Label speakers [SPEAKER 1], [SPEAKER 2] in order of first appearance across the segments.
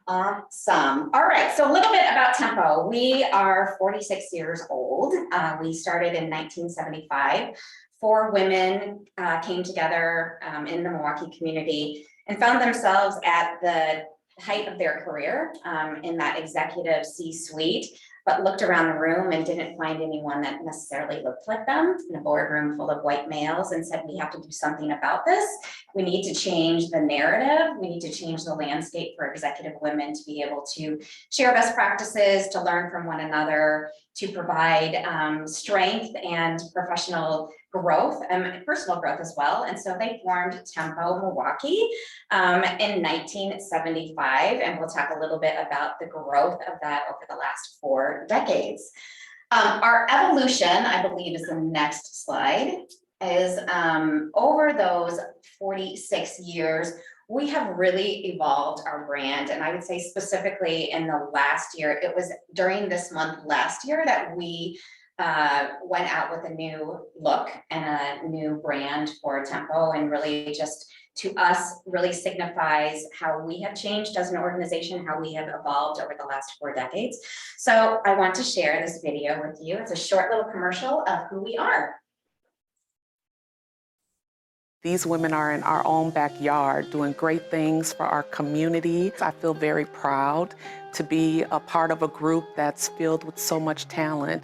[SPEAKER 1] Awesome. All right, so a little bit about Tempo. We are 46 years old. We started in 1975. Four women came together in the Milwaukee community and found themselves at the height of their career in that executive C-suite, but looked around the room and didn't find anyone that necessarily looked like them in a boardroom full of white males, and said, we have to do something about this. We need to change the narrative. We need to change the landscape for executive women to be able to share best practices, to learn from one another, to provide strength and professional growth and personal growth as well. And so they formed Tempo Milwaukee in 1975. And we'll talk a little bit about the growth of that over the last 4 decades. Our evolution, I believe, is the next slide, is over those 46 years, we have really evolved our brand. And I would say specifically in the last year, it was during this month last year that we went out with a new look and a new brand for Tempo, and really just to us really signifies how we have changed as an organization, how we have evolved over the last 4 decades. So I want to share this video with you. It's a short little commercial of who we are.
[SPEAKER 2] These women are in our own backyard doing great things for our community. I feel very proud to be a part of a group that's filled with so much talent.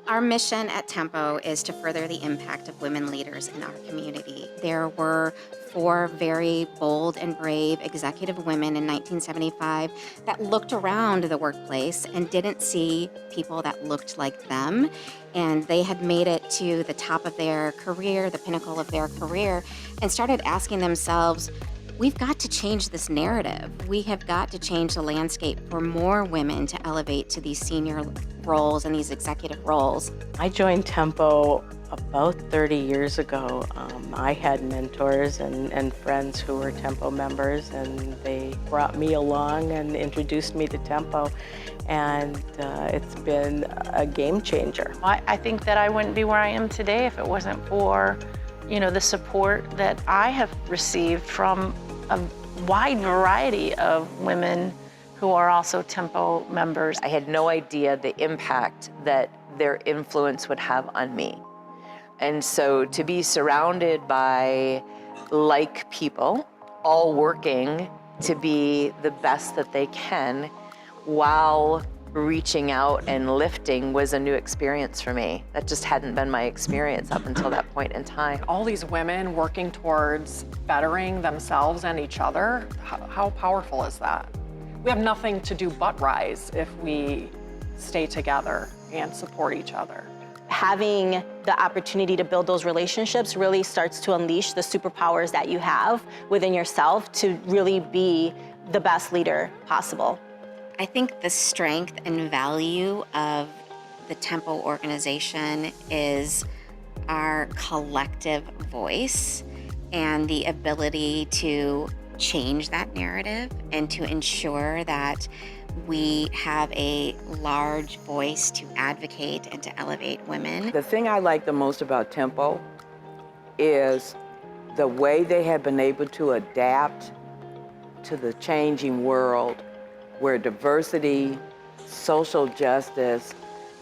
[SPEAKER 3] Our mission at Tempo is to further the impact of women leaders in our community. There were 4 very bold and brave executive women in 1975 that looked around the workplace and didn't see people that looked like them. And they had made it to the top of their career, the pinnacle of their career, and started asking themselves, we've got to change this narrative. We have got to change the landscape for more women to elevate to these senior roles and these executive roles.
[SPEAKER 4] I joined Tempo about 30 years ago. I had mentors and friends who were Tempo members, and they brought me along and introduced me to Tempo, and it's been a game changer.
[SPEAKER 5] I think that I wouldn't be where I am today if it wasn't for, the support that I have received from a wide variety of women who are also Tempo members.
[SPEAKER 6] I had no idea the impact that their influence would have on me. And so to be surrounded by like people, all working to be the best that they can while reaching out and lifting was a new experience for me. That just hadn't been my experience up until that point in time.
[SPEAKER 7] All these women working towards bettering themselves and each other, how powerful is that? We have nothing to do but rise if we stay together and support each other.
[SPEAKER 8] Having the opportunity to build those relationships really starts to unleash the superpowers that you have within yourself to really be the best leader possible.
[SPEAKER 3] I think the strength and value of the Tempo organization is our collective voice and the ability to change that narrative and to ensure that we have a large voice to advocate and to elevate women.
[SPEAKER 9] The thing I like the most about Tempo is the way they have been able to adapt to the changing world, where diversity, social justice,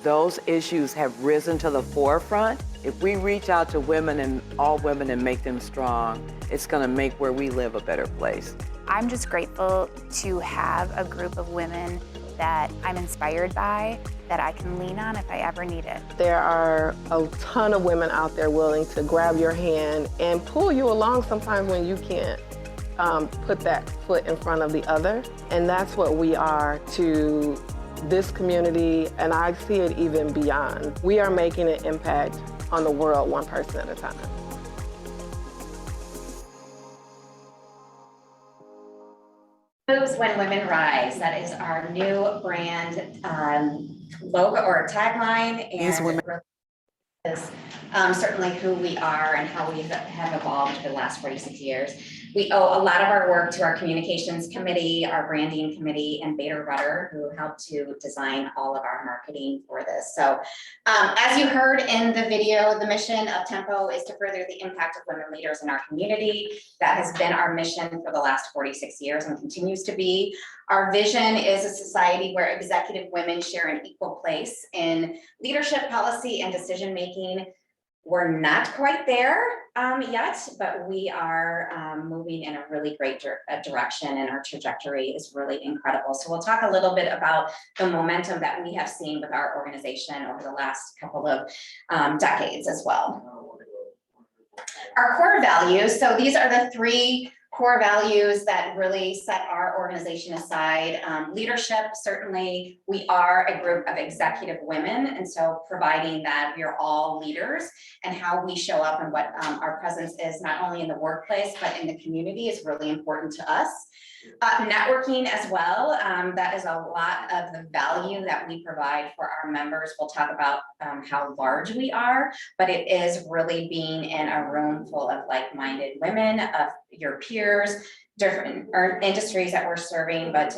[SPEAKER 9] those issues have risen to the forefront. If we reach out to women and all women and make them strong, it's gonna make where we live a better place.
[SPEAKER 10] I'm just grateful to have a group of women that I'm inspired by, that I can lean on if I ever need it.
[SPEAKER 11] There are a ton of women out there willing to grab your hand and pull you along sometimes when you can't put that foot in front of the other. And that's what we are to this community, and I see it even beyond. We are making an impact on the world one person at a time.
[SPEAKER 1] Moves when women rise. That is our new brand logo or tagline. And
[SPEAKER 2] These women
[SPEAKER 1] is certainly who we are and how we have evolved for the last 46 years. We owe a lot of our work to our communications committee, our branding committee, and Bader Rudder, who helped to design all of our marketing for this. So as you heard in the video, the mission of Tempo is to further the impact of women leaders in our community. That has been our mission for the last 46 years and continues to be. Our vision is a society where executive women share an equal place in leadership, policy, and decision-making. We're not quite there yet, but we are moving in a really great direction, and our trajectory is really incredible. So we'll talk a little bit about the momentum that we have seen with our organization over the last couple of decades as well. Our core values, so these are the 3 core values that really set our organization aside. Leadership, certainly we are a group of executive women, and so providing that we are all leaders, and how we show up and what our presence is not only in the workplace but in the community is really important to us. Networking as well, that is a lot of the value that we provide for our members. We'll talk about how large we are, but it is really being in a room full of like-minded women, of your peers, different industries that we're serving, but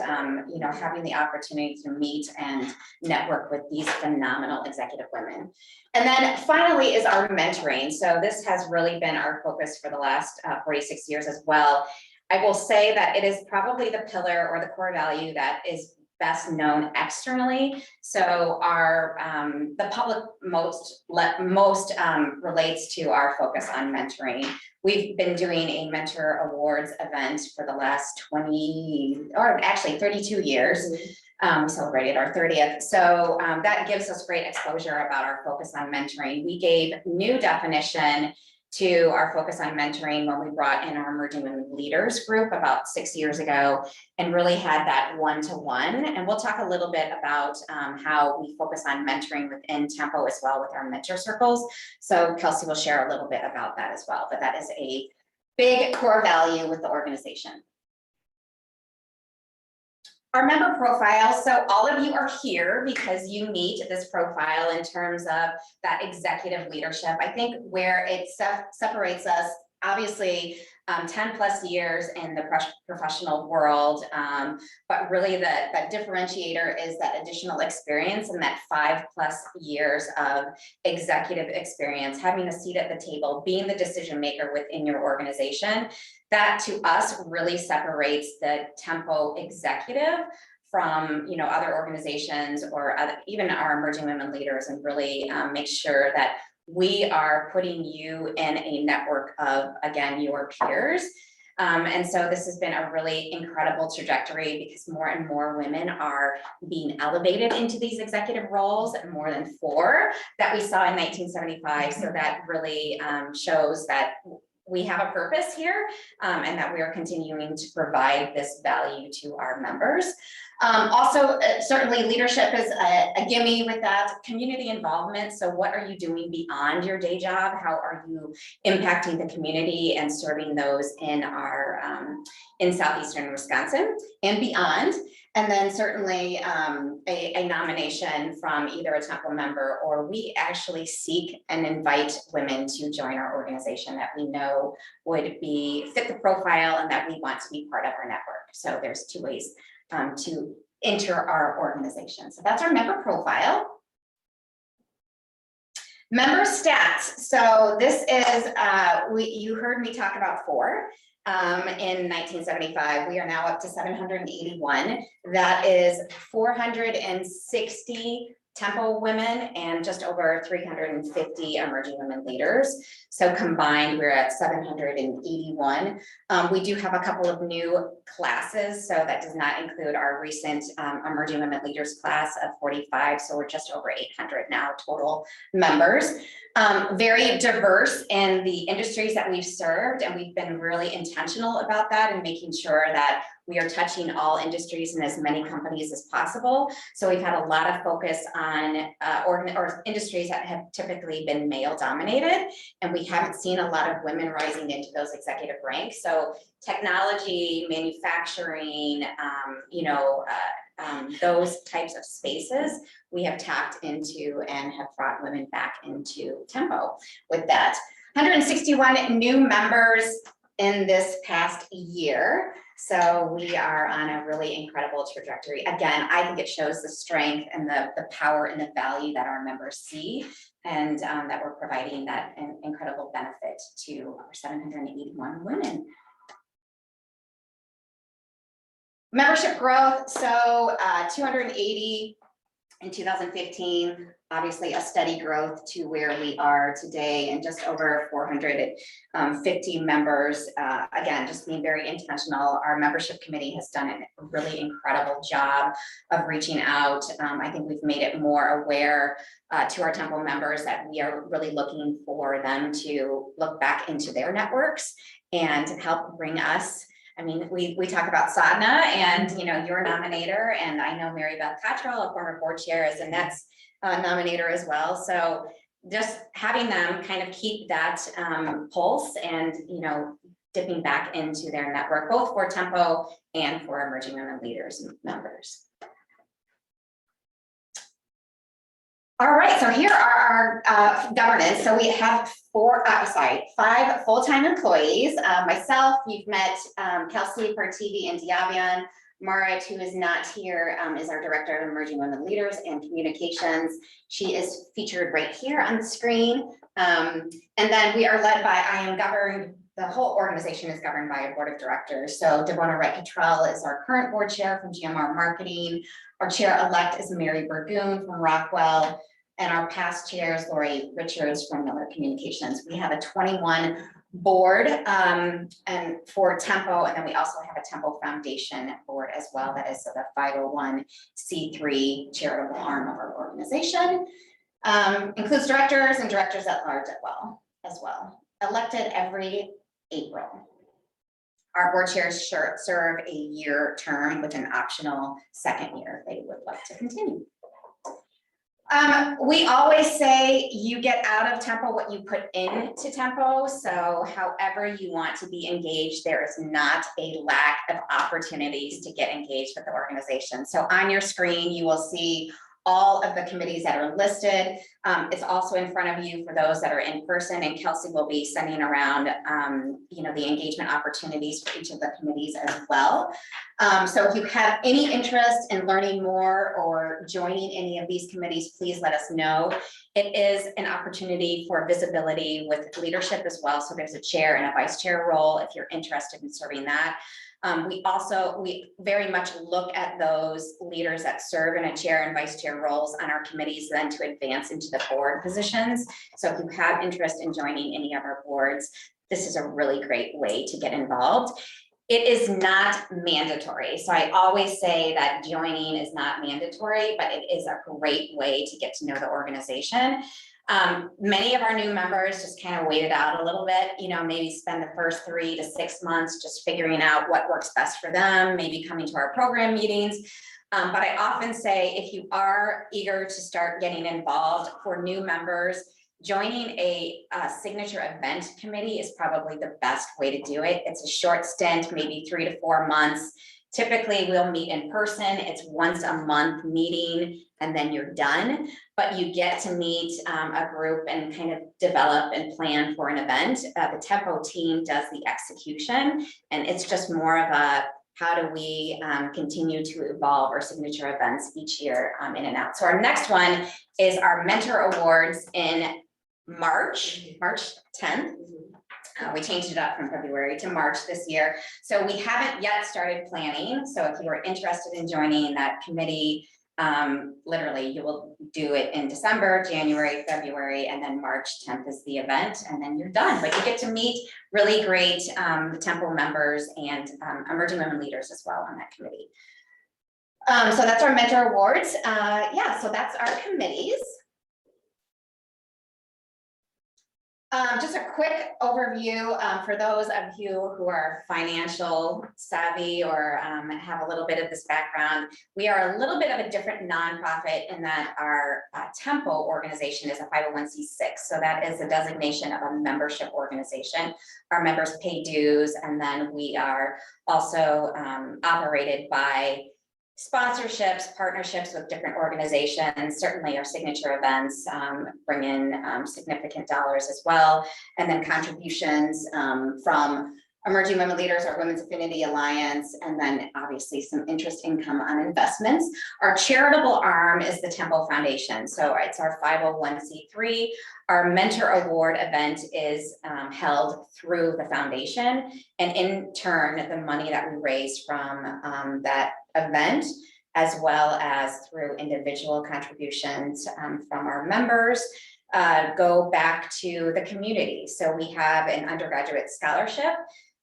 [SPEAKER 1] you know, having the opportunity to meet and network with these phenomenal executive women. And then finally is our mentoring. So this has really been our focus for the last 46 years as well. I will say that it is probably the pillar or the core value that is best known externally. So our the public most relates to our focus on mentoring. We've been doing a mentor awards event for the last 20 or actually 32 years. We celebrated our 30th. So that gives us great exposure about our focus on mentoring. We gave new definition to our focus on mentoring when we brought in our Emerging Women Leaders group about 6 years ago, and really had that one-to-one. And we'll talk a little bit about how we focus on mentoring within Tempo as well with our mentor circles. So Kelsey will share a little bit about that as well, but that is a big core value with the organization. Our member profile, so all of you are here because you meet this profile in terms of that executive leadership. I think where it separates us, obviously 10 plus years in the professional world, but really the differentiator is that additional experience and that 5+ years of executive experience, having a seat at the table, being the decision maker within your organization. That to us really separates the Tempo executive from other organizations or even our Emerging Women Leaders, and really make sure that we are putting you in a network of, again, your peers. And so this has been a really incredible trajectory because more and more women are being elevated into these executive roles, more than 4 that we saw in 1975. So that really shows that we have a purpose here, and that we are continuing to provide this value to our members. Also, certainly leadership is a gimme with that. Community involvement. So what are you doing beyond your day job? How are you impacting the community and serving those in our in Southeastern Wisconsin and beyond? And then certainly a nomination from either a Tempo member, or we actually seek and invite women to join our organization that we know would fit the profile and that we want to be part of our network. So there's 2 ways to enter our organization. So that's our member profile. Member stats. So this is, you heard me talk about 4. In 1975, we are now up to 781. That is 460 Tempo women and just over 350 Emerging Women Leaders. So combined, we're at 781. We do have a couple of new classes, so that does not include our recent Emerging Women Leaders class of 45. So we're just over 800 now total members. Very diverse in the industries that we've served, and we've been really intentional about that and making sure that we are touching all industries and as many companies as possible. So we've had a lot of focus on or industries that have typically been male dominated, and we haven't seen a lot of women rising into those executive ranks. So technology, manufacturing, those types of spaces, we have tapped into and have brought women back into Tempo with that. 161 new members in this past year. So we are on a really incredible trajectory. Again, I think it shows the strength and the power and the value that our members see, and that we're providing that incredible benefit to our 781 women. Membership growth, so 280 in 2015, obviously a steady growth to where we are today, and just over 450 members. Again, just being very intentional. Our membership committee has done a really incredible job of reaching out. I think we've made it more aware to our Temple members that we are really looking for them to look back into their networks and help bring us. I mean, we talk about Sadhana, and you're a nominator, and I know Mary Beth Cottrell, a former board chair, is a NETS nominator as well. So just having them kind of keep that pulse and dipping back into their network, both for Tempo and for emerging women leaders and members. All right, so here are our governance. So we have 5 full-time employees. Myself, you've met Kelsey for TV and Diavian. Marit, who is not here, is our Director of Emerging Women Leaders and Communications. She is featured right here on the screen. And then we are led by, I am governed, the whole organization is governed by a board of directors. So Devona Wright-Cottrell is our current board chair from GMR Marketing. Our chair-elect is Mary Burgoon from Rockwell. And our past chair is Lori Richards from Miller Communications. We have a 21 board and for Tempo, and then we also have a Tempo Foundation board as well. That is the 501c3 charitable arm of our organization. Includes directors and directors at large as well. Elected every April. Our board chairs serve a year term with an optional second year if they would like to continue. We always say you get out of Tempo what you put into Tempo. So however you want to be engaged, there is not a lack of opportunities to get engaged with the organization. So on your screen, you will see all of the committees that are listed. It's also in front of you for those that are in person, and Kelsey will be sending around the engagement opportunities for each of the committees as well. So if you have any interest in learning more or joining any of these committees, please let us know. It is an opportunity for visibility with leadership as well. So there's a chair and a vice chair role if you're interested in serving that. We very much look at those leaders that serve in a chair and vice chair roles on our committees then to advance into the board positions. So if you have interest in joining any of our boards, this is a really great way to get involved. It is not mandatory. So I always say that joining is not mandatory, but it is a great way to get to know the organization. Many of our new members just kind of wait it out a little bit, maybe spend the first 3 to 6 months just figuring out what works best for them, maybe coming to our program meetings. But I often say if you are eager to start getting involved, for new members, joining a signature event committee is probably the best way to do it. It's a short stint, maybe 3 to 4 months. Typically, we'll meet in person. It's once a month meeting, and then you're done. But you get to meet a group and kind of develop and plan for an event. The Tempo team does the execution, and it's just more of a how do we continue to evolve our signature events each year in and out. So our next one is our Mentor Awards in March 10th. We changed it up from February to March this year. So we haven't yet started planning. So if you are interested in joining that committee, literally you will do it in December, January, February, and then March 10th is the event, and then you're done. But you get to meet really great Temple members and emerging women leaders as well on that committee. So that's our Mentor Awards. So that's our committees. Just a quick overview for those of you who are financial savvy or have a little bit of this background. We are a little bit of a different nonprofit in that our Tempo organization is a 501c6. So that is a designation of a membership organization. Our members pay dues, and then we are also operated by sponsorships, partnerships with different organizations. Certainly our signature events bring in significant dollars as well. And then contributions from Emerging Women Leaders, our Women's Affinity Alliance, and then obviously some interest income on investments. Our charitable arm is the Tempo Foundation. So it's our 501c3. Our mentor award event is held through the foundation. And in turn, the money that we raise from that event, as well as through individual contributions from our members, go back to the community. So we have an undergraduate scholarship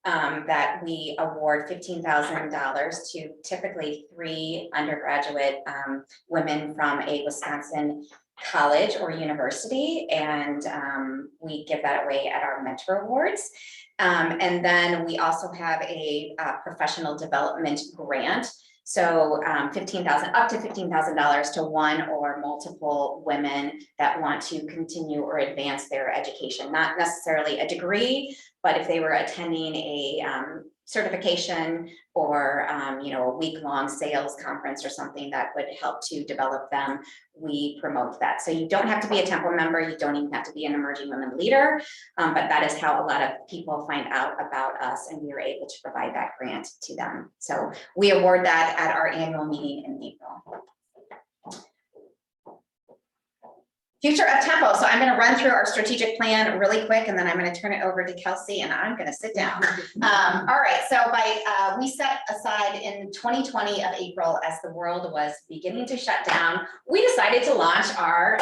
[SPEAKER 1] that we award $15,000 to typically 3 undergraduate women from a Wisconsin college or university, and we give that away at our mentor awards. And then we also have a professional development grant. So up to $15,000 to one or multiple women that want to continue or advance their education, not necessarily a degree, but if they were attending a certification or a week-long sales conference or something that would help to develop them, we promote that. So you don't have to be a Tempo member, you don't even have to be an Emerging Women Leader, but that is how a lot of people find out about us, and we are able to provide that grant to them. So we award that at our annual meeting in April. Future of Tempo. So I'm going to run through our strategic plan really quick, and then I'm going to turn it over to Kelsey, and I'm going to sit down. All right. So we set aside in 2020 of April, as the world was beginning to shut down, we decided to launch our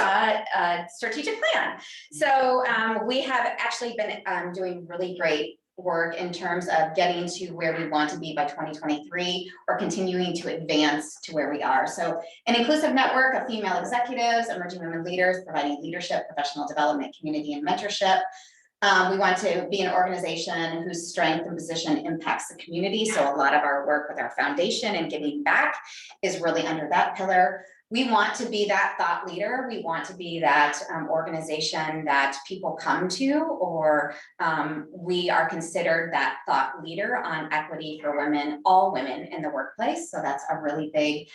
[SPEAKER 1] strategic plan. So we have actually been doing really great work in terms of getting to where we want to be by 2023, or continuing to advance to where we are. So an inclusive network of female executives, emerging women leaders, providing leadership, professional development, community, and mentorship. We want to be an organization whose strength and position impacts the community. So a lot of our work with our foundation and giving back is really under that pillar. We want to be that thought leader. We want to be that organization that people come to, or we are considered that thought leader on equity for women, all women in the workplace. So that's a really big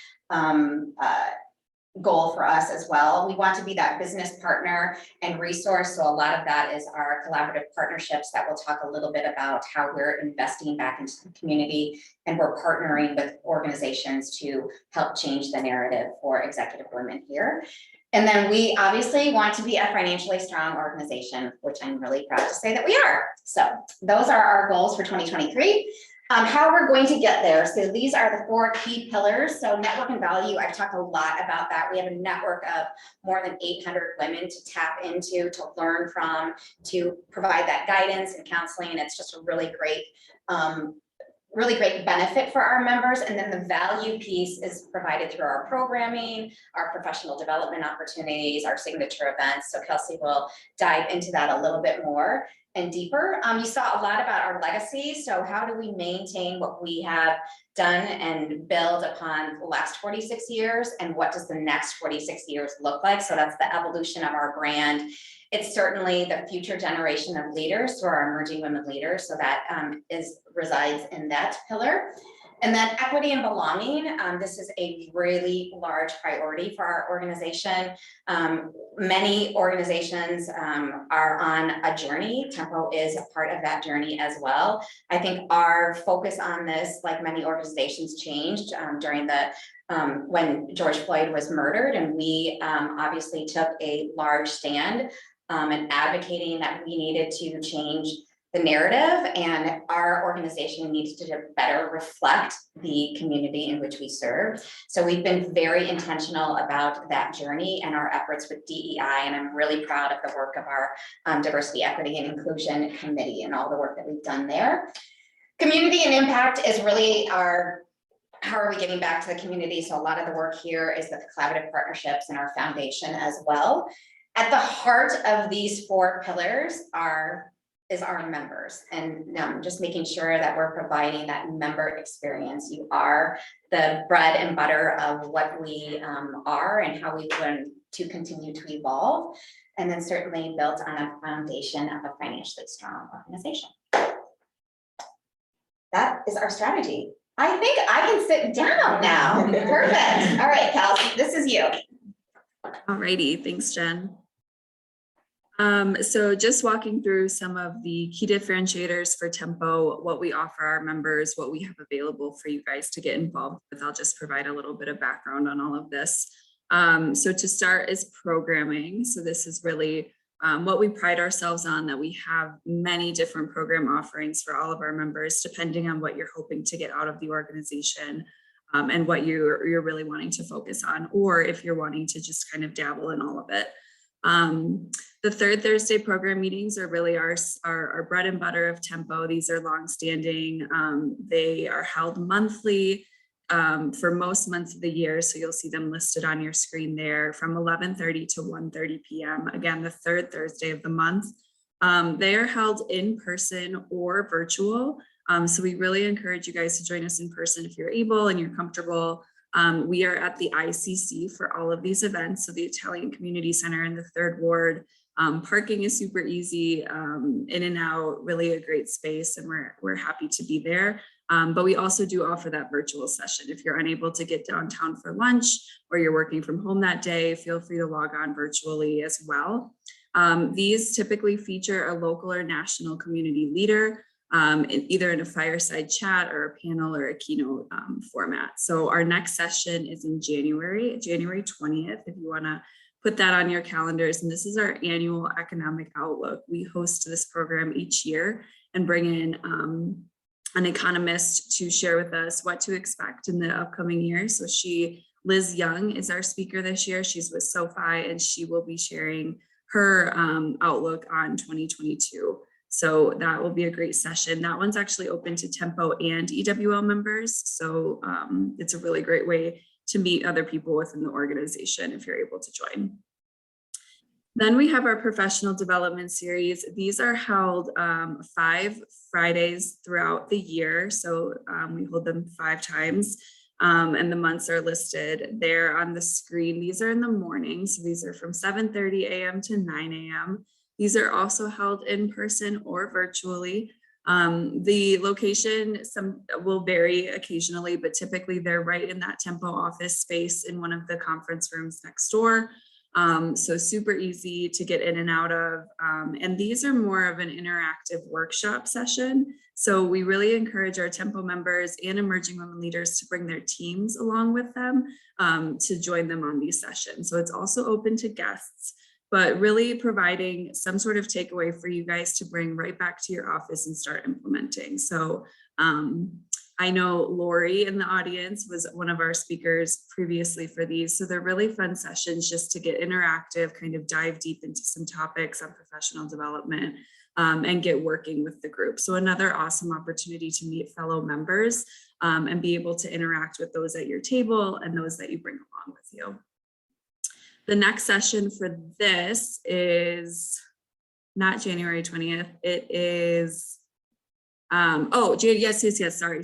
[SPEAKER 1] goal for us as well. We want to be that business partner and resource. So a lot of that is our collaborative partnerships that we'll talk a little bit about, how we're investing back into the community, and we're partnering with organizations to help change the narrative for executive women here. And then we obviously want to be a financially strong organization, which I'm really proud to say that we are. So those are our goals for 2023. How we're going to get there. So these are the 4 key pillars. So network and value, I've talked a lot about that. We have a network of more than 800 women to tap into, to learn from, to provide that guidance and counseling. It's just a really great benefit for our members. And then the value piece is provided through our programming, our professional development opportunities, our signature events. So Kelsey will dive into that a little bit more and deeper. You saw a lot about our legacy. So how do we maintain what we have done and build upon the last 46 years? And what does the next 46 years look like? So that's the evolution of our brand. It's certainly the future generation of leaders, through our emerging women leaders. So that resides in that pillar. And then equity and belonging. This is a really large priority for our organization. Many organizations are on a journey. Tempo is a part of that journey as well. I think our focus on this, like many organizations, changed during the when George Floyd was murdered, and we obviously took a large stand in advocating that we needed to change the narrative, and our organization needs to better reflect the community in which we serve. So we've been very intentional about that journey and our efforts with DEI, and I'm really proud of the work of our Diversity, Equity, and Inclusion Committee and all the work that we've done there. Community and impact is really our, how are we giving back to the community? So a lot of the work here is with the collaborative partnerships and our foundation as well. At the heart of these 4 pillars is our members, and just making sure that we're providing that member experience. You are the bread and butter of what we are and how we want to continue to evolve, and then certainly built on a foundation of a financially strong organization. That is our strategy. I think I can sit down now. Perfect. All right, Kelsey, this is you.
[SPEAKER 12] Alrighty, thanks, Jen. So just walking through some of the key differentiators for Tempo, what we offer our members, what we have available for you guys to get involved with. I'll just provide a little bit of background on all of this. So to start is programming. So this is really what we pride ourselves on, that we have many different program offerings for all of our members, depending on what you're hoping to get out of the organization and what you're really wanting to focus on, or if you're wanting to just kind of dabble in all of it. The third Thursday program meetings are really our bread and butter of Tempo. These are longstanding. They are held monthly for most months of the year. So you'll see them listed on your screen there from 11:30 to 1:30 p.m. Again, the third Thursday of the month. They are held in person or virtual. So we really encourage you guys to join us in person if you're able and you're comfortable. We are at the ICC for all of these events. So the Italian Community Center in the 3rd Ward. Parking is super easy, in and out, really a great space, and we're happy to be there. But we also do offer that virtual session. If you're unable to get downtown for lunch or you're working from home that day, feel free to log on virtually as well. These typically feature a local or national community leader, either in a fireside chat or a panel or a keynote format. So our next session is in January 20th, if you want to put that on your calendars. And this is our annual economic outlook. We host this program each year and bring in an economist to share with us what to expect in the upcoming year. So Liz Young is our speaker this year. She's with SoFi, and she will be sharing her outlook on 2022. So that will be a great session. That one's actually open to Tempo and EWL members. So it's a really great way to meet other people within the organization if you're able to join. Then we have our professional development series. These are held 5 Fridays throughout the year. So we hold them 5 times. And the months are listed there on the screen. These are in the morning. So these are from 7:30 a.m. to 9 a.m. These are also held in person or virtually. The location will vary occasionally, but typically they're right in that Tempo office space in one of the conference rooms next door. So super easy to get in and out of. And these are more of an interactive workshop session. So we really encourage our Tempo members and emerging women leaders to bring their teams along with them to join them on these sessions. So it's also open to guests, but really providing some sort of takeaway for you guys to bring right back to your office and start implementing. So I know Lori in the audience was one of our speakers previously for these. So they're really fun sessions just to get interactive, kind of dive deep into some topics on professional development and get working with the group. So another awesome opportunity to meet fellow members and be able to interact with those at your table and those that you bring along with you. The next session for this is not January 20th. It is, yes, sorry.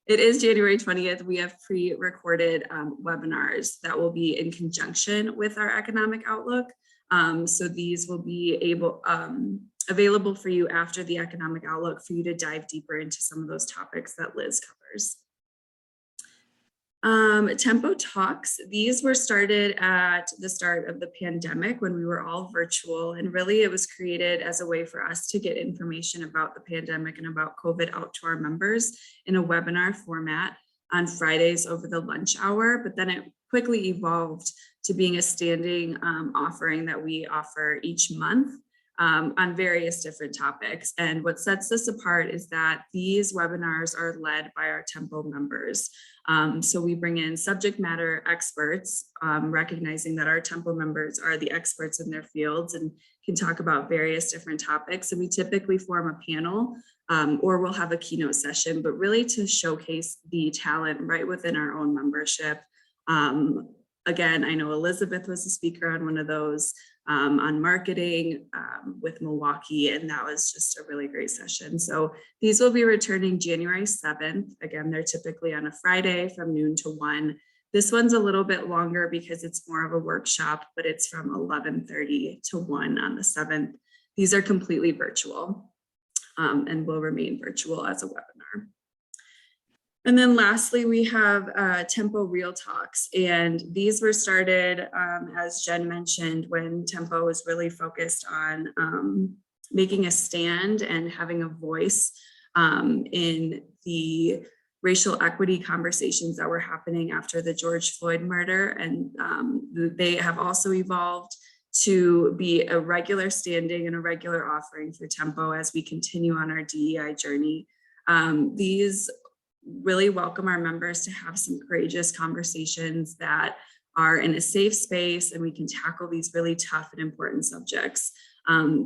[SPEAKER 12] It is January 20th. We have pre-recorded webinars that will be in conjunction with our economic outlook. So these will be available for you after the economic outlook for you to dive deeper into some of those topics that Liz covers. Tempo Talks, these were started at the start of the pandemic when we were all virtual, and really it was created as a way for us to get information about the pandemic and about COVID out to our members in a webinar format on Fridays over the lunch hour, but then it quickly evolved to being a standing offering that we offer each month on various different topics. And what sets this apart is that these webinars are led by our Tempo members. So we bring in subject matter experts, recognizing that our Tempo members are the experts in their fields and can talk about various different topics. And we typically form a panel or we'll have a keynote session, but really to showcase the talent right within our own membership. Again, I know Elizabeth was a speaker on one of those on marketing with Milwaukee, and that was just a really great session. So these will be returning January 7th. Again, they're typically on a Friday from noon to 1. This one's a little bit longer because it's more of a workshop, but it's from 11:30 to 1 on the 7th. These are completely virtual and will remain virtual as a webinar. And then lastly, we have Tempo Real Talks. And these were started, as Jen mentioned, when Tempo was really focused on making a stand and having a voice in the racial equity conversations that were happening after the George Floyd murder. And they have also evolved to be a regular standing and a regular offering for Tempo as we continue on our DEI journey. These really welcome our members to have some courageous conversations that are in a safe space, and we can tackle these really tough and important subjects.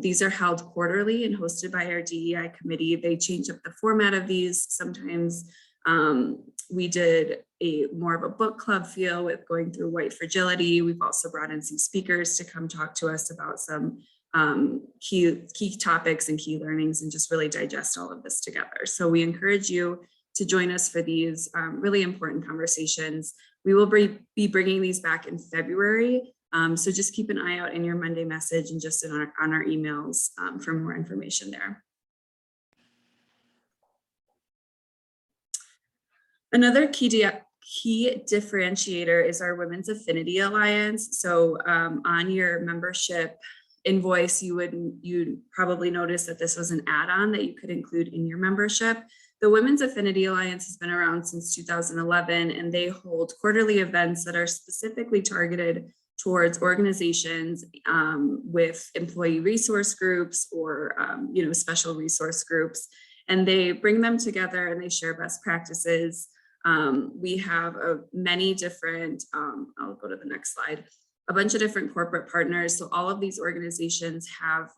[SPEAKER 12] These are held quarterly and hosted by our DEI committee. They change up the format of these. Sometimes we did more of a book club feel with going through white fragility. We've also brought in some speakers to come talk to us about some key topics and key learnings, and just really digest all of this together. So we encourage you to join us for these really important conversations. We will be bringing these back in February. So just keep an eye out in your Monday message and just on our emails for more information there. Another key differentiator is our Women's Affinity Alliance. So on your membership invoice, you'd probably notice that this was an add-on that you could include in your membership. The Women's Affinity Alliance has been around since 2011, and they hold quarterly events that are specifically targeted towards organizations with employee resource groups or special resource groups. And they bring them together and they share best practices. We have many different, I'll go to the next slide, a bunch of different corporate partners. So all of these organizations have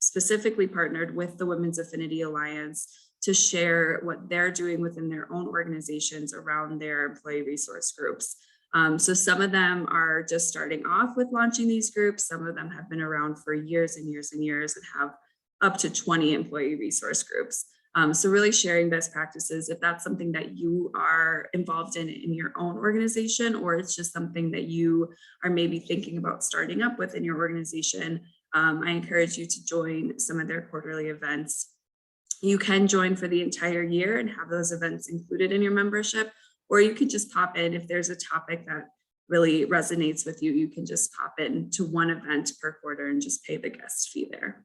[SPEAKER 12] specifically partnered with the Women's Affinity Alliance to share what they're doing within their own organizations around their employee resource groups. So some of them are just starting off with launching these groups. Some of them have been around for years and years and years and have up to 20 employee resource groups. So really sharing best practices, if that's something that you are involved in your own organization, or it's just something that you are maybe thinking about starting up within your organization, I encourage you to join some of their quarterly events. You can join for the entire year and have those events included in your membership, or you could just pop in if there's a topic that really resonates with you. You can just pop in to one event per quarter and just pay the guest fee there.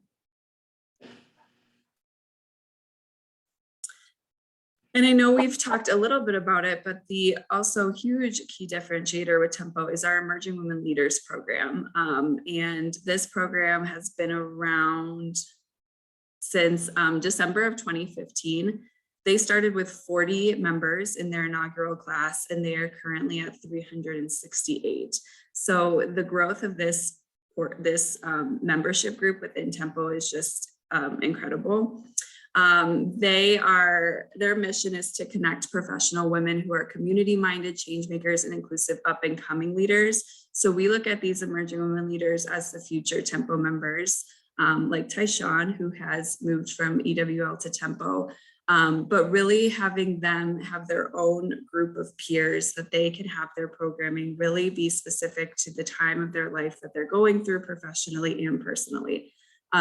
[SPEAKER 12] And I know we've talked a little bit about it, but the also huge key differentiator with Tempo is our Emerging Women Leaders program. And this program has been around since December of 2015. They started with 40 members in their inaugural class, and they are currently at 368. So the growth of this membership group within Tempo is just incredible. Their mission is to connect professional women who are community-minded change makers and inclusive up-and-coming leaders. So we look at these emerging women leaders as the future Tempo members, like Tyshawn, who has moved from EWL to Tempo, but really having them have their own group of peers that they can have their programming really be specific to the time of their life that they're going through professionally and personally.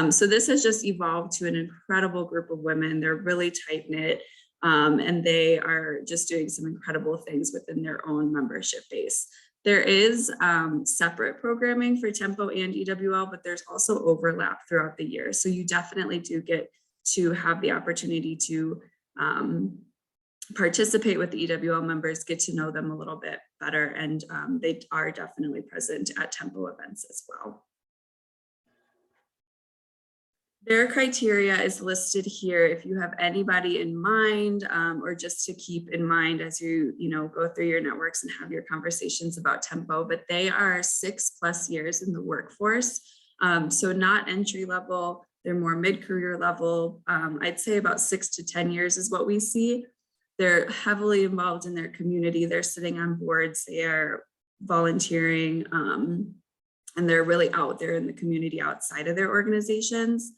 [SPEAKER 12] So this has just evolved to an incredible group of women. They're really tight-knit, and they are just doing some incredible things within their own membership base. There is separate programming for Tempo and EWL, but there's also overlap throughout the year. So you definitely do get to have the opportunity to participate with the EWL members, get to know them a little bit better, and they are definitely present at Tempo events as well. Their criteria is listed here if you have anybody in mind, or just to keep in mind as you go through your networks and have your conversations about Tempo, but they are 6+ years in the workforce. So not entry level, they're more mid-career level. I'd say about 6 to 10 years is what we see. They're heavily involved in their community. They're sitting on boards, they are volunteering, and they're really out there in the community outside of their organizations.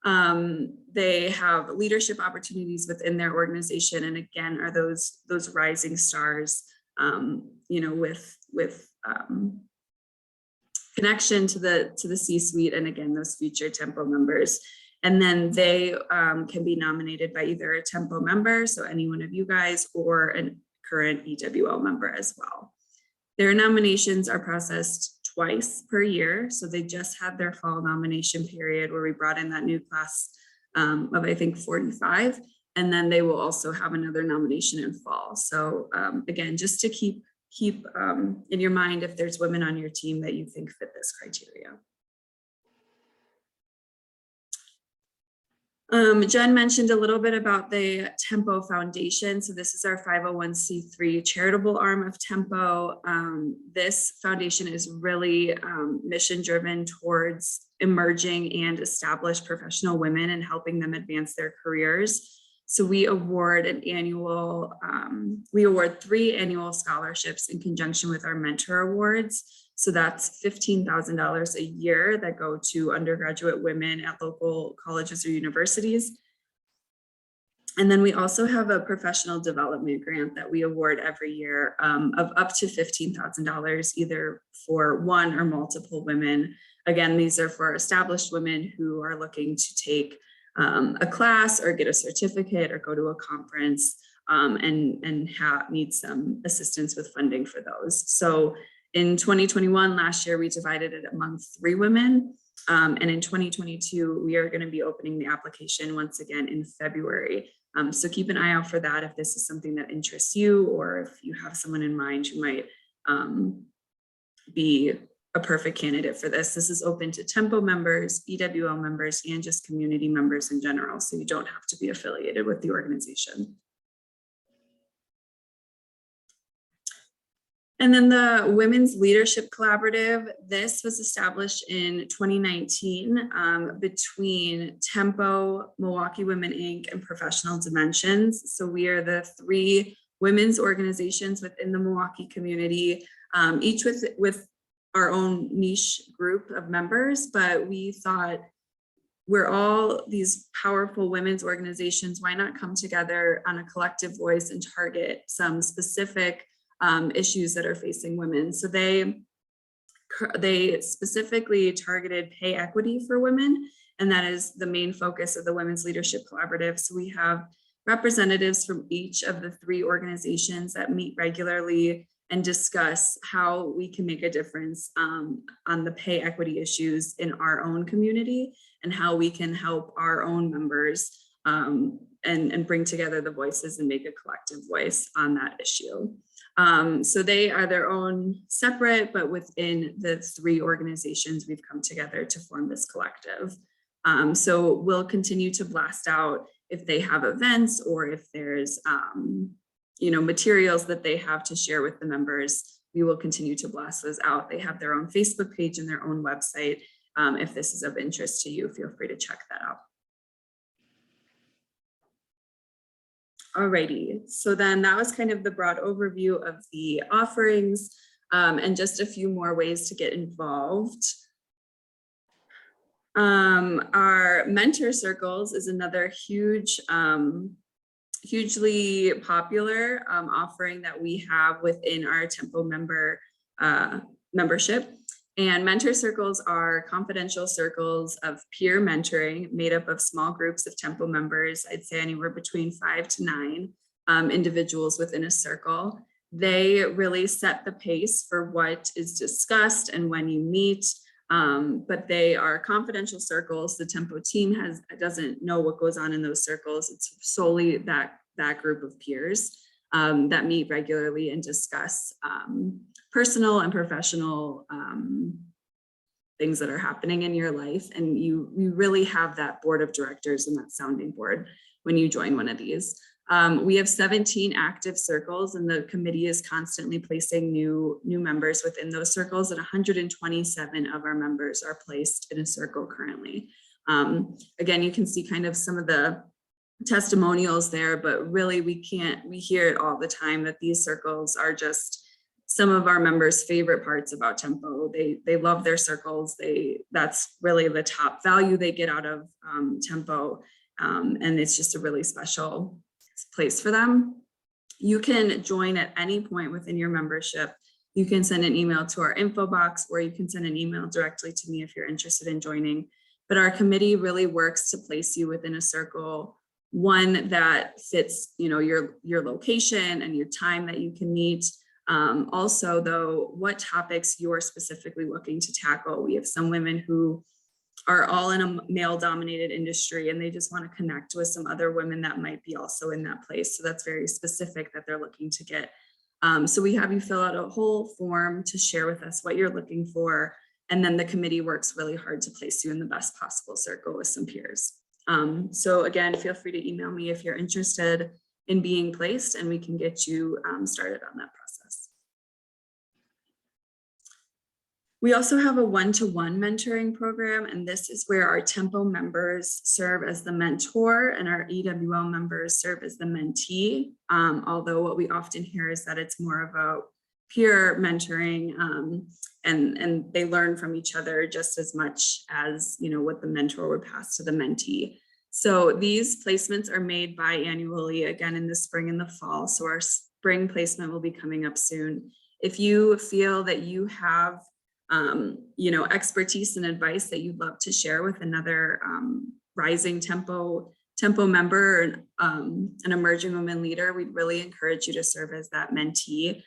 [SPEAKER 12] They have leadership opportunities within their organization, and again are those rising stars, with connection to the C-suite, and again those future Tempo members. And then they can be nominated by either a Tempo member, so any one of you guys, or a current EWL member as well. Their nominations are processed twice per year. So they just had their fall nomination period where we brought in that new class of, I think, 45. And then they will also have another nomination in fall. So again, just to keep in your mind if there's women on your team that you think fit this criteria. Jen mentioned a little bit about the Tempo Foundation. So this is our 501c3 charitable arm of Tempo. This foundation is really mission driven towards emerging and established professional women and helping them advance their careers. So we award we award 3 annual scholarships in conjunction with our mentor awards. So that's $15,000 a year that go to undergraduate women at local colleges or universities. And then we also have a professional development grant that we award every year of up to $15,000, either for one or multiple women. Again, these are for established women who are looking to take a class or get a certificate or go to a conference and need some assistance with funding for those. So in 2021, last year, we divided it among 3 women. And in 2022, we are going to be opening the application once again in February. So keep an eye out for that if this is something that interests you, or if you have someone in mind who might be a perfect candidate for this. This is open to Tempo members, EWL members, and just community members in general. So you don't have to be affiliated with the organization. And then the Women's Leadership Collaborative, this was established in 2019 between Tempo, Milwaukee Women Inc., and Professional Dimensions. So we are the 3 women's organizations within the Milwaukee community, each with our own niche group of members, but we thought we're all these powerful women's organizations, why not come together on a collective voice and target some specific issues that are facing women. So they specifically targeted pay equity for women, and that is the main focus of the Women's Leadership Collaborative. So we have representatives from each of the 3 organizations that meet regularly and discuss how we can make a difference on the pay equity issues in our own community and how we can help our own members and bring together the voices and make a collective voice on that issue. So they are their own separate, but within the 3 organizations, we've come together to form this collective. So we'll continue to blast out if they have events or if there's materials that they have to share with the members. We will continue to blast those out. They have their own Facebook page and their own website. If this is of interest to you, feel free to check that out. Alrighty, so then that was kind of the broad overview of the offerings and just a few more ways to get involved. Our mentor circles is another hugely popular offering that we have within our Tempo membership. And mentor circles are confidential circles of peer mentoring made up of small groups of Tempo members. I'd say anywhere between 5 to 9 individuals within a circle. They really set the pace for what is discussed and when you meet, but they are confidential circles. The Tempo team doesn't know what goes on in those circles. It's solely that group of peers that meet regularly and discuss personal and professional things that are happening in your life. And you really have that board of directors and that sounding board when you join one of these. We have 17 active circles, and the committee is constantly placing new members within those circles, and 127 of our members are placed in a circle currently. Again, you can see kind of some of the testimonials there, but really we hear it all the time that these circles are just some of our members' favorite parts about Tempo. They love their circles. That's really the top value they get out of Tempo. And it's just a really special place for them. You can join at any point within your membership. You can send an email to our info box, or you can send an email directly to me if you're interested in joining. but our committee really works to place you within a circle, one that fits, you know, your location and your time that you can meet. Also, though, what topics you're specifically looking to tackle. We have some women who are all in a male-dominated industry and they just want to connect with some other women that might be also in that place. So that's very specific that they're looking to get. So we have you fill out a whole form to share with us what you're looking for. And then the committee works really hard to place you in the best possible circle with some peers. So again, feel free to email me if you're interested in being placed, and we can get you started on that process. We also have a one-to-one mentoring program, and this is where our Tempo members serve as the mentor and our EWL members serve as the mentee. Although what we often hear is that it's more of a peer mentoring, and they learn from each other just as much as, you know, what the mentor would pass to the mentee. So these placements are made biannually, again in the spring and the fall. So our spring placement will be coming up soon. If you feel that you have you know, expertise and advice that you'd love to share with another rising tempo member, an emerging women leader, we'd really encourage you to serve as that mentee.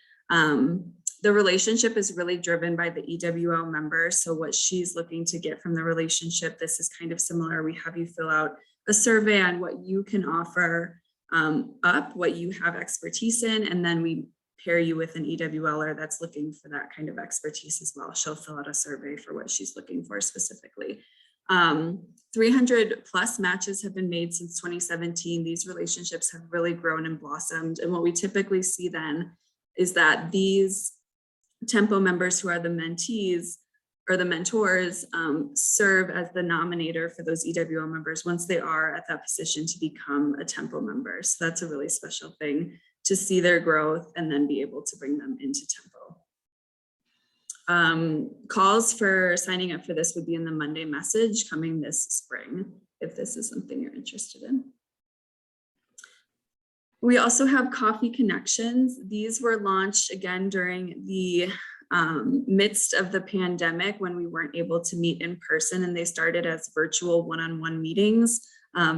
[SPEAKER 12] The relationship is really driven by the EWL member. So what she's looking to get from the relationship, this is kind of similar. We have you fill out a survey on what you can offer up, what you have expertise in, and then we pair you with an EWLer that's looking for that kind of expertise as well. She'll fill out a survey for what she's looking for specifically. 300 plus matches have been made since 2017. These relationships have really grown and blossomed. And what we typically see then is that these Tempo members who are the mentees or the mentors serve as the nominator for those EWL members once they are at that position to become a Tempo member. So that's a really special thing to see their growth and then be able to bring them into Tempo. Calls for signing up for this would be in the Monday message coming this spring, if this is something you're interested in. We also have Coffee Connections. These were launched again during the midst of the pandemic when we weren't able to meet in person, and they started as virtual one-on-one meetings.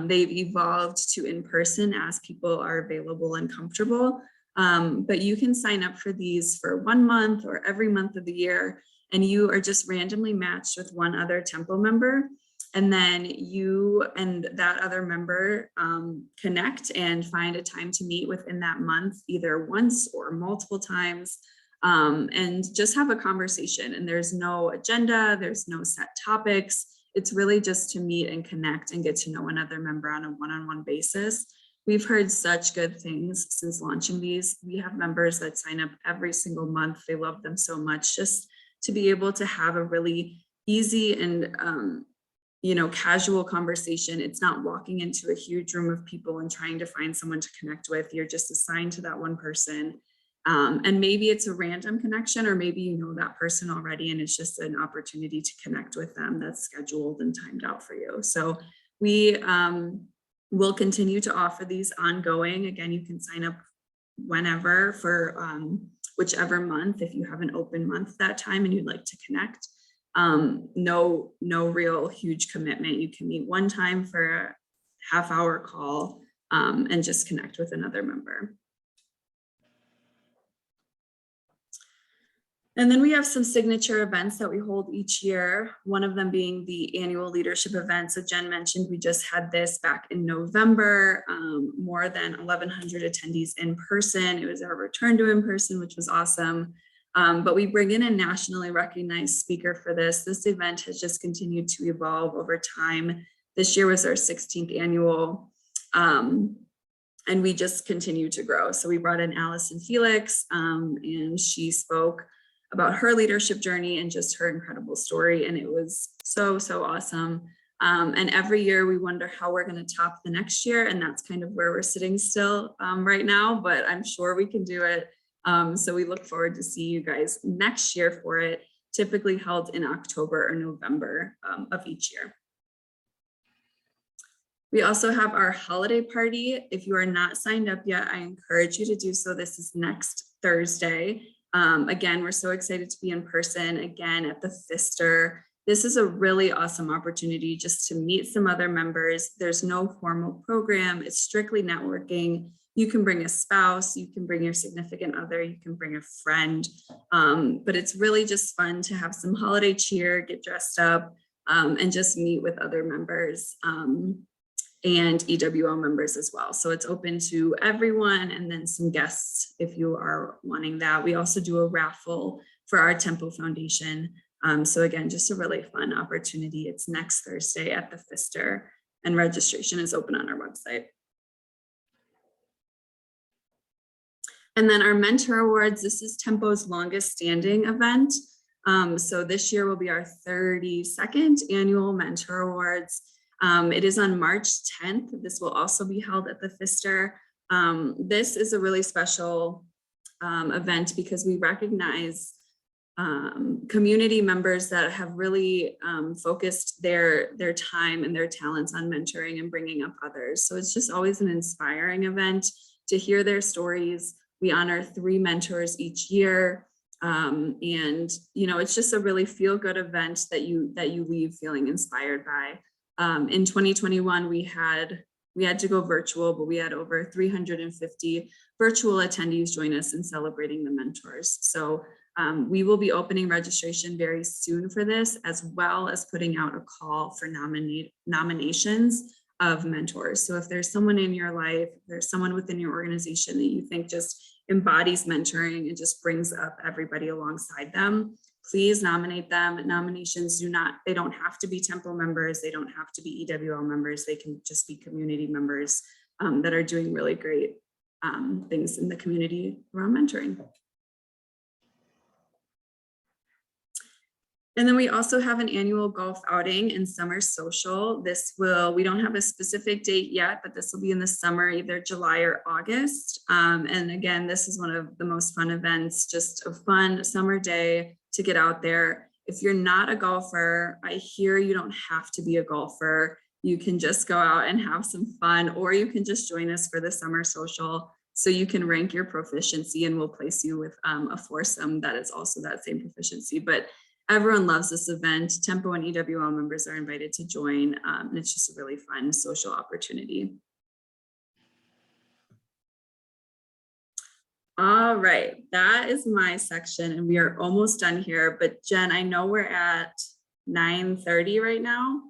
[SPEAKER 12] They've evolved to in-person as people are available and comfortable. But you can sign up for these for 1 month or every month of the year, and you are just randomly matched with one other Tempo member. And then you and that other member connect and find a time to meet within that month, either once or multiple times, and just have a conversation. And there's no agenda, there's no set topics. It's really just to meet and connect and get to know another member on a one-on-one basis. We've heard such good things since launching these. We have members that sign up every single month. They love them so much, just to be able to have a really easy and you know, casual conversation. It's not walking into a huge room of people and trying to find someone to connect with. You're just assigned to that one person. And maybe it's a random connection, or maybe you know that person already and it's just an opportunity to connect with them that's scheduled and timed out for you. So we will continue to offer these ongoing. Again, you can sign up whenever for whichever month, if you have an open month that time and you'd like to connect. No real huge commitment. You can meet one time for a half-hour call and just connect with another member. And then we have some signature events that we hold each year, one of them being the annual leadership event. So Jen mentioned we just had this back in November, more than 1,100 attendees in person. It was our return to in person, which was awesome. But we bring in a nationally recognized speaker for this. This event has just continued to evolve over time. This year was our 16th annual, and we just continue to grow. So we brought in Allison Felix, and she spoke about her leadership journey and just her incredible story. And it was so awesome. And every year we wonder how we're going to top the next year. And that's kind of where we're sitting still right now, but I'm sure we can do it. So we look forward to see you guys next year for it, typically held in October or November of each year. We also have our holiday party. If you are not signed up yet, I encourage you to do so. This is next Thursday. Again, we're so excited to be in person again at the Pfister This is a really awesome opportunity just to meet some other members. There's no formal program. It's strictly networking. You can bring a spouse, you can bring your significant other, you can bring a friend. But it's really just fun to have some holiday cheer, get dressed up, and just meet with other members and EWL members as well. So it's open to everyone, and then some guests if you are wanting that. We also do a raffle for our Tempo Foundation. So again, just a really fun opportunity. It's next Thursday at the Pfister, and registration is open on our website. And then our Mentor Awards, this is Tempo's longest standing event. So this year will be our 32nd annual Mentor Awards. It is on March 10th. This will also be held at the Pfister. This is a really special event because we recognize community members that have really focused their time and their talents on mentoring and bringing up others. So it's just always an inspiring event to hear their stories. We honor 3 mentors each year. And it's just a really feel-good event that you leave feeling inspired by. In 2021, we had to go virtual, but we had over 350 virtual attendees join us in celebrating the mentors. So we will be opening registration very soon for this, as well as putting out a call for nominations of mentors. So if there's someone in your life, there's someone within your organization that you think just embodies mentoring and just brings up everybody alongside them, please nominate them. Nominations they don't have to be Tempo members. They don't have to be EWL members. They can just be community members that are doing really great things in the community around mentoring. And then we also have an annual golf outing and summer social. We don't have a specific date yet, but this will be in the summer, either July or August. And again, this is one of the most fun events, just a fun summer day to get out there. If you're not a golfer, I hear you don't have to be a golfer. You can just go out and have some fun, or you can just join us for the summer social. So you can rank your proficiency, and we'll place you with a foursome that is also that same proficiency. But everyone loves this event. Tempo and EWL members are invited to join, and it's just a really fun social opportunity. All right, that is my section, and we are almost done here. But Jen, I know we're at 9:30 right now,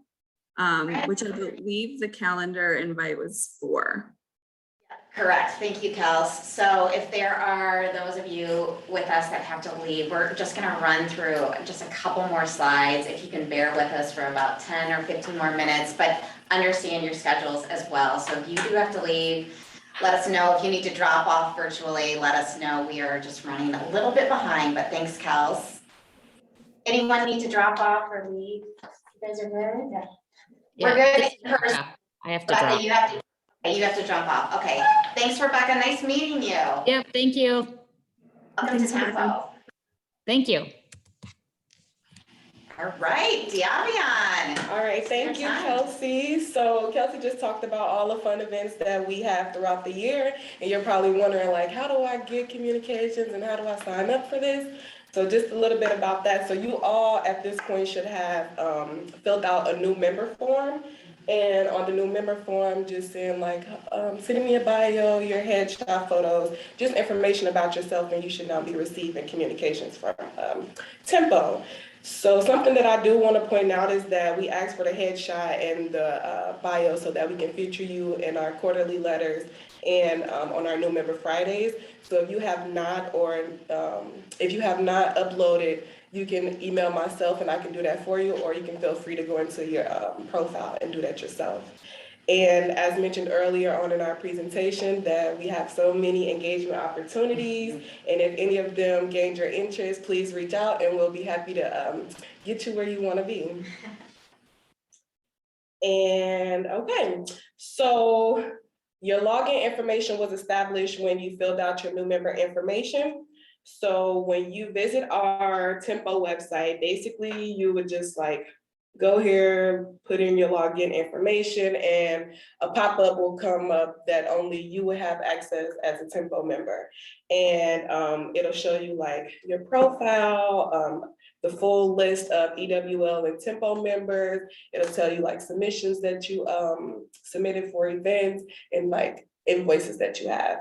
[SPEAKER 12] which I believe the calendar invite was for.
[SPEAKER 1] Correct. Thank you, Kels. So if there are those of you with us that have to leave, we're just going to run through just a couple more slides. If you can bear with us for about 10 or 15 more minutes, but understand your schedules as well. So if you do have to leave, let us know. If you need to drop off virtually, let us know. We are just running a little bit behind, but thanks, Kels. Anyone need to drop off or leave? You guys are good? Yeah. We're good.
[SPEAKER 13] I have to drop.
[SPEAKER 1] You have to jump off. Okay. Thanks, Rebecca. Nice meeting you.
[SPEAKER 13] Yep, thank you.
[SPEAKER 1] Welcome to Tempo.
[SPEAKER 13] Thank you.
[SPEAKER 1] All right, Diavion.
[SPEAKER 11] All right, thank you, Kelsey. So Kelsey just talked about all the fun events that we have throughout the year. And you're probably wondering, like, how do I get communications and how do I sign up for this? So just a little bit about that. So you all at this point should have filled out a new member form. And on the new member form, just saying like, send me a bio, your headshot photos, just information about yourself, and you should now be receiving communications from Tempo. So something that I do want to point out is that we ask for the headshot and the bio so that we can feature you in our quarterly letters and on our new member Fridays. So if you have not, uploaded, you can email myself and I can do that for you, or you can feel free to go into your profile and do that yourself. And as mentioned earlier on in our presentation, that we have so many engagement opportunities, and if any of them gained your interest, please reach out and we'll be happy to get you where you want to be. And okay, so your login information was established when you filled out your new member information. So when you visit our Tempo website, basically you would just like go here, put in your login information, and a pop-up will come up that only you will have access as a Tempo member. And it'll show you like your profile,
[SPEAKER 14] the full list of EWL and Tempo members. It'll tell you like submissions that you submitted for events and like invoices that you have.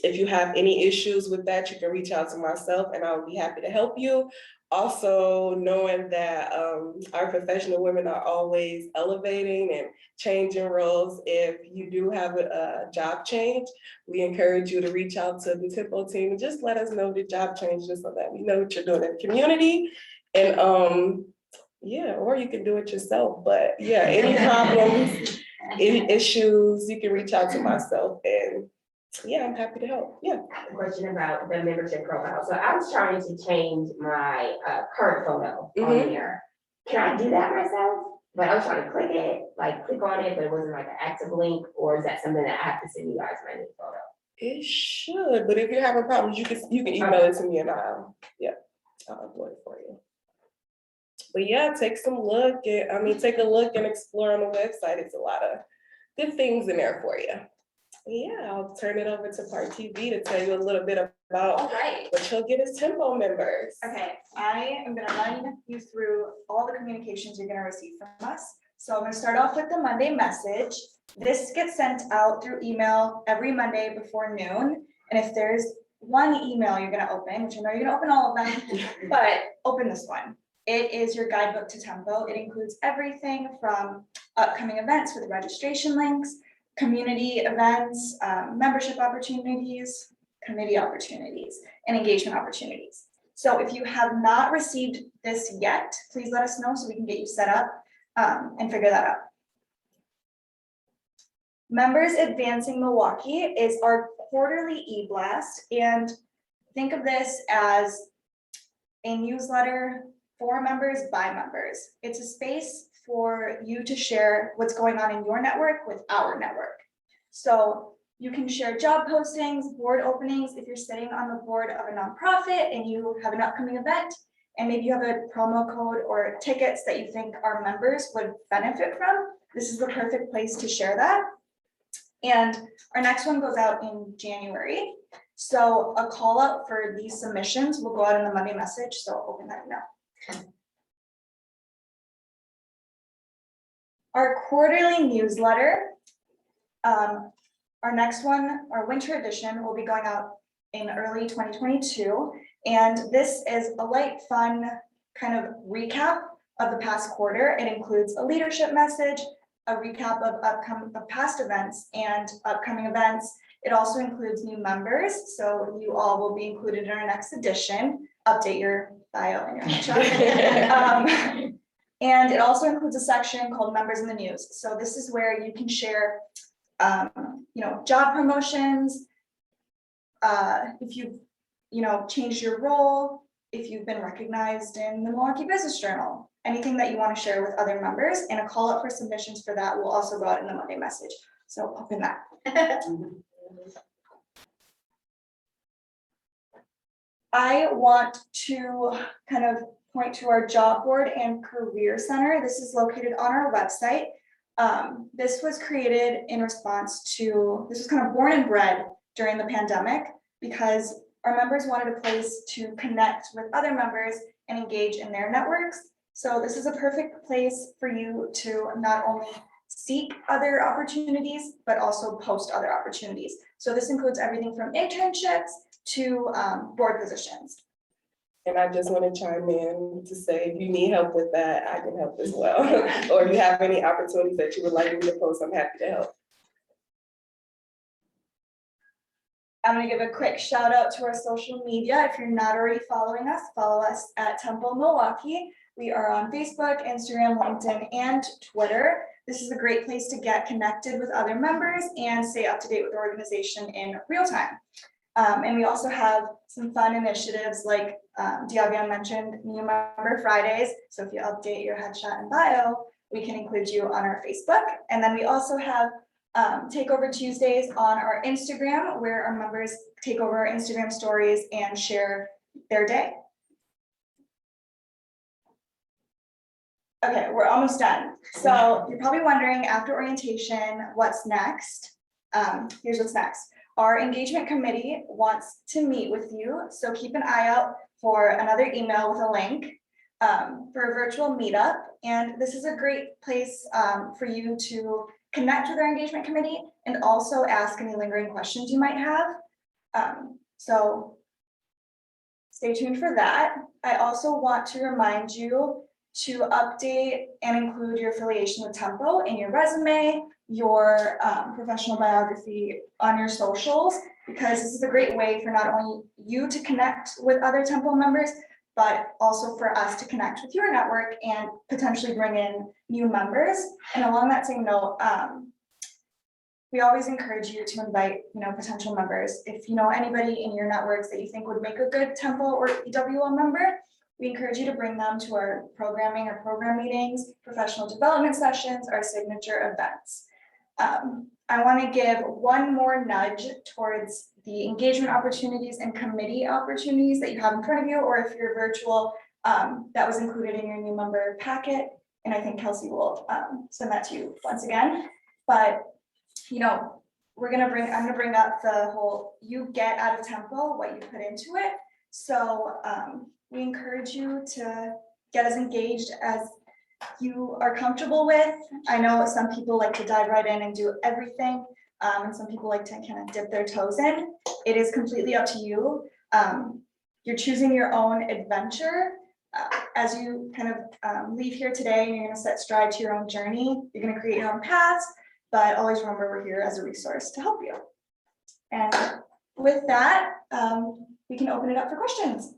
[SPEAKER 14] If you have any issues with that, you can reach out to myself and I'll be happy to help you. Also, knowing that our professional women are always elevating and changing roles. If you do have a job change, we encourage you to reach out to the Tempo team and just let us know the job change, just so that we know what you're doing in the community. And yeah, or you can do it yourself. But yeah, any problems, any issues, you can reach out to myself, and yeah, I'm happy to help. Yeah.
[SPEAKER 15] A question about the membership profile. So I was trying to change my current photo on there. Can I do that myself? But I was trying to click on it, but it wasn't like an active link. Or is that something that I have to send you guys my new photo?
[SPEAKER 14] It should, but if you're having problems, you can email it to me and I'll upload it for you. But yeah, take a look and explore on the website. It's a lot of good things in there for you. Yeah, I'll turn it over to Part TV to tell you a little bit about what you'll get as Tempo members.
[SPEAKER 16] Okay, I am gonna run you through all the communications you're gonna receive from us. So I'm gonna start off with the Monday message. This gets sent out through email every Monday before noon. And if there's one email you're gonna open, which I know you're gonna open all of them, but open this one. It is your guidebook to Tempo. It includes everything from upcoming events with registration links, community events, membership opportunities, committee opportunities, and engagement opportunities. So if you have not received this yet, please let us know so we can get you set up and figure that out. Members Advancing Milwaukee is our quarterly e-blast, and think of this as a newsletter for members by members. It's a space for you to share what's going on in your network with our network. So you can share job postings, board openings. If you're sitting on the board of a nonprofit and you have an upcoming event, and maybe you have a promo code or tickets that you think our members would benefit from, this is the perfect place to share that. And our next one goes out in January. So a call out for these submissions will go out in the Monday message. So I'll open that now. Our quarterly newsletter, our next one, our winter edition, will be going out in early 2022. And this is a light, fun kind of recap of the past quarter. It includes a leadership message, a recap of past events and upcoming events. It also includes new members. So you all will be included in our next edition. Update your bio and your headshot. And it also includes a section called Members in the News. So this is where you can share, job promotions, if you've, changed your role, if you've been recognized in the Milwaukee Business Journal, anything that you want to share with other members, and a call out for submissions for that will also go out in the Monday message. So open that. I want to kind of point to our job board and career center. This is located on our website. This was created in response to, this was kind of born and bred during the pandemic because our members wanted a place to connect with other members and engage in their networks. So this is a perfect place for you to not only seek other opportunities, but also post other opportunities. So this includes everything from internships to board positions.
[SPEAKER 14] And I just want to chime in to say, if you need help with that, I can help as well. Or if you have any opportunities that you would like me to post, I'm happy to help.
[SPEAKER 16] I'm going to give a quick shout out to our social media. If you're not already following us, follow us at Tempo Milwaukee. We are on Facebook, Instagram, LinkedIn, and Twitter. This is a great place to get connected with other members and stay up to date with the organization in real time. And we also have some fun initiatives like Diavian mentioned, New Member Fridays. So if you update your headshot and bio, we can include you on our Facebook. And then we also have Takeover Tuesdays on our Instagram, where our members take over our Instagram stories and share their day. Okay, we're almost done. So you're probably wondering, after orientation, what's next? Here's what's next. Our engagement committee wants to meet with you, so keep an eye out for another email with a link. for a virtual meetup. And this is a great place for you to connect with our engagement committee and also ask any lingering questions you might have. So stay tuned for that. I also want to remind you to update and include your affiliation with Tempo in your resume, your professional biography on your socials, because this is a great way for not only you to connect with other Tempo members, but also for us to connect with your network and potentially bring in new members. And along that same note, we always encourage you to invite, potential members. If you know anybody in your networks that you think would make a good Tempo or EWL member, we encourage you to bring them to our programming or program meetings, professional development sessions, our signature events. I want to give one more nudge towards the engagement opportunities and committee opportunities that you have in front of you, or if you're virtual, that was included in your new member packet. And I think Kelsey will send that to you once again. But I'm gonna bring up the whole, you get out of Tempo what you put into it. So we encourage you to get as engaged as you are comfortable with. I know some people like to dive right in and do everything, and some people like to kind of dip their toes in. It is completely up to you. You're choosing your own adventure. As you kind of leave here today, you're going to set stride to your own journey. You're going to create your own paths, but always remember we're here as a resource to help you. And with that, we can open it up for questions.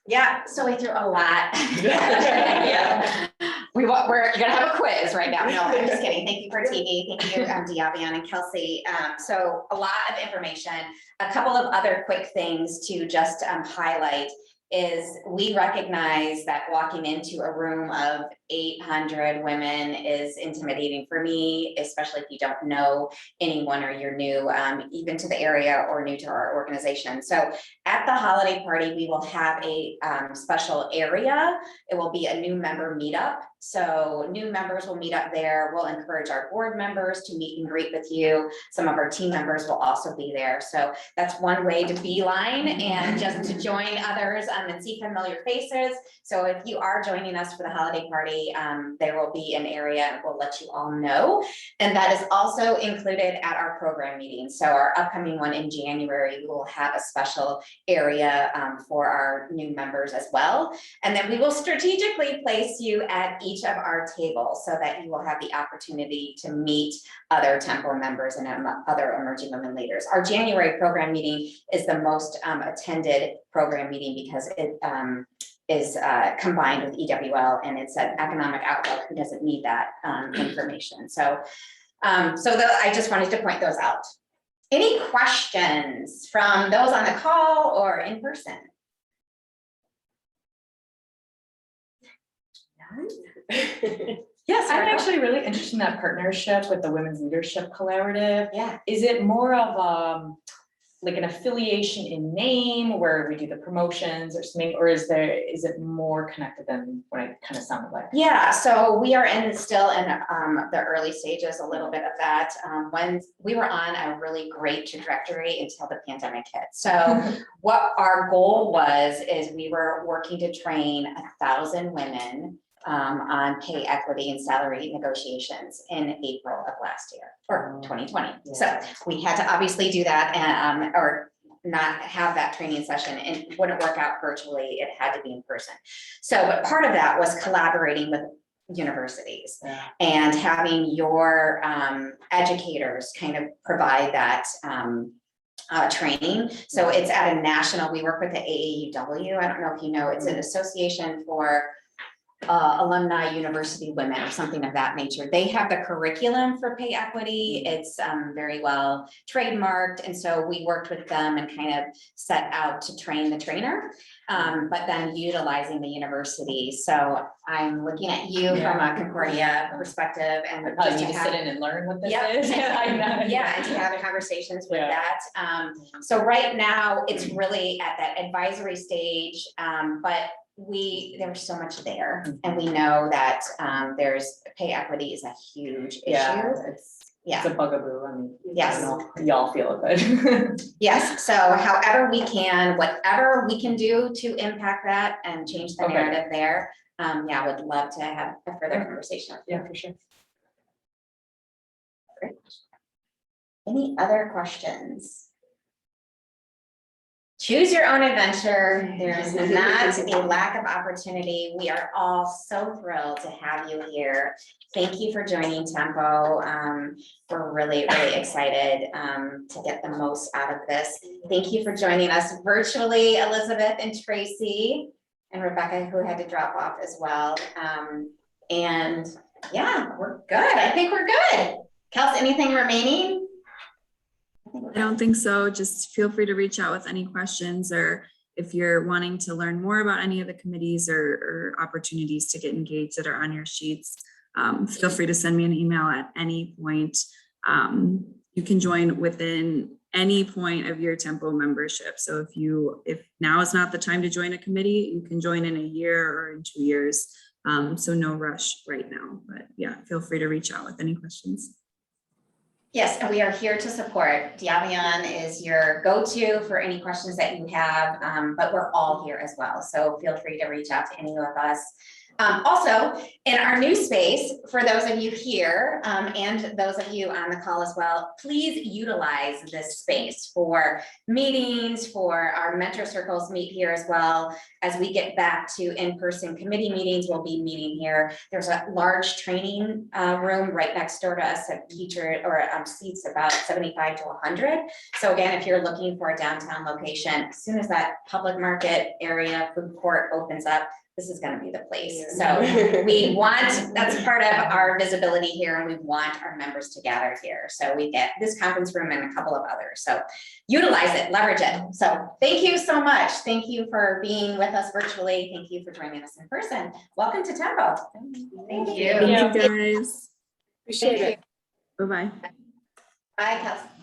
[SPEAKER 1] Yeah, so we threw a lot. Yeah. We're gonna have a quiz right now. No, I'm just kidding. Thank you for TV. Thank you, Diavian and Kelsey. So a lot of information. A couple of other quick things to just highlight is we recognize that walking into a room of 800 women is intimidating for me, especially if you don't know anyone or you're new, even to the area or new to our organization. So at the holiday party, we will have a special area. It will be a new member meetup. So new members will meet up there. We'll encourage our board members to meet and greet with you. Some of our team members will also be there. So that's one way to beeline and just to join others and see familiar faces. So if you are joining us for the holiday party, there will be an area and we'll let you all know. And that is also included at our program meeting. So our upcoming one in January, we will have a special area for our new members as well. And then we will strategically place you at each of our tables so that you will have the opportunity to meet other Tempo members and other emerging women leaders. Our January program meeting is the most attended program meeting because it is combined with EWL, and it's an economic outlook. Who doesn't need that information? So, I just wanted to point those out. Any questions from those on the call or in person?
[SPEAKER 17] Yes, I'm actually really interested in that partnership with the Women's Leadership Collaborative.
[SPEAKER 1] Yeah.
[SPEAKER 17] Is it more of like an affiliation in name where we do the promotions or something, or is it more connected than what I kind of sounded like?
[SPEAKER 1] Yeah, so we are still in the early stages, a little bit of that. When we were on a really great trajectory until the pandemic hit. So what our goal is we were working to train 1,000 women on pay equity and salary negotiations in April of last year, or 2020. Yeah. So we had to obviously do that or not have that training session, and it wouldn't work out virtually. It had to be in person. So, but part of that was collaborating with universities and having your educators kind of provide that training. So it's at a national, we work with the AAUW. I don't know if you know, it's an association for alumni university women or something of that nature. They have the curriculum for pay equity. It's very well trademarked. And so we worked with them and kind of set out to train the trainer, but then utilizing the university. So I'm looking at you from a Concordia perspective, and
[SPEAKER 17] just need to sit in and learn what this is.
[SPEAKER 1] Yeah, and to have conversations with that. So right now it's really at that advisory stage, but there's so much there, and we know that there's pay equity is a huge issue. Yeah.
[SPEAKER 17] It's a bugaboo, I mean.
[SPEAKER 1] Yes.
[SPEAKER 17] I don't know, y'all feel it, but.
[SPEAKER 1] Yes, so however we can, whatever we can do to impact that and change the
[SPEAKER 17] Okay.
[SPEAKER 1] narrative there, yeah, would love to have a further conversation with you.
[SPEAKER 17] Yeah, for sure.
[SPEAKER 1] Great. Any other questions? Choose your own adventure. There is not a lack of opportunity. We are all so thrilled to have you here. Thank you for joining Tempo. We're really, really excited to get the most out of this. Thank you for joining us virtually, Elizabeth and Tracy, and Rebecca, who had to drop off as well. And yeah, we're good. I think we're good. Kels, anything remaining?
[SPEAKER 12] I don't think so. Just feel free to reach out with any questions, or if you're wanting to learn more about any of the committees or opportunities to get engaged that are on your sheets, feel free to send me an email at any point. You can join within any point of your Tempo membership. So if now is not the time to join a committee, you can join in a year or in 2 years. So no rush right now, but yeah, feel free to reach out with any questions.
[SPEAKER 1] Yes, and we are here to support. Diavion is your go-to for any questions that you have, but we're all here as well. So feel free to reach out to any of us. Also, in our new space, for those of you here and those of you on the call as well, please utilize this space for meetings, for our mentor circles meet here as well. As we get back to in-person committee meetings, we'll be meeting here. There's a large training room right next door to us that feature or seats about 75 to 100. So again, if you're looking for a downtown location, as soon as that public market area food court opens up, this is going to be the place. So we want, that's part of our visibility here, and we want our members to gather here. So we get this conference room and a couple of others. So utilize it, leverage it. So thank you so much. Thank you for being with us virtually. Thank you for joining us in person. Welcome to Tempo. Thank you.
[SPEAKER 12] Thank you guys.
[SPEAKER 1] Appreciate it.
[SPEAKER 12] Bye-bye.
[SPEAKER 1] Bye, Kelsey.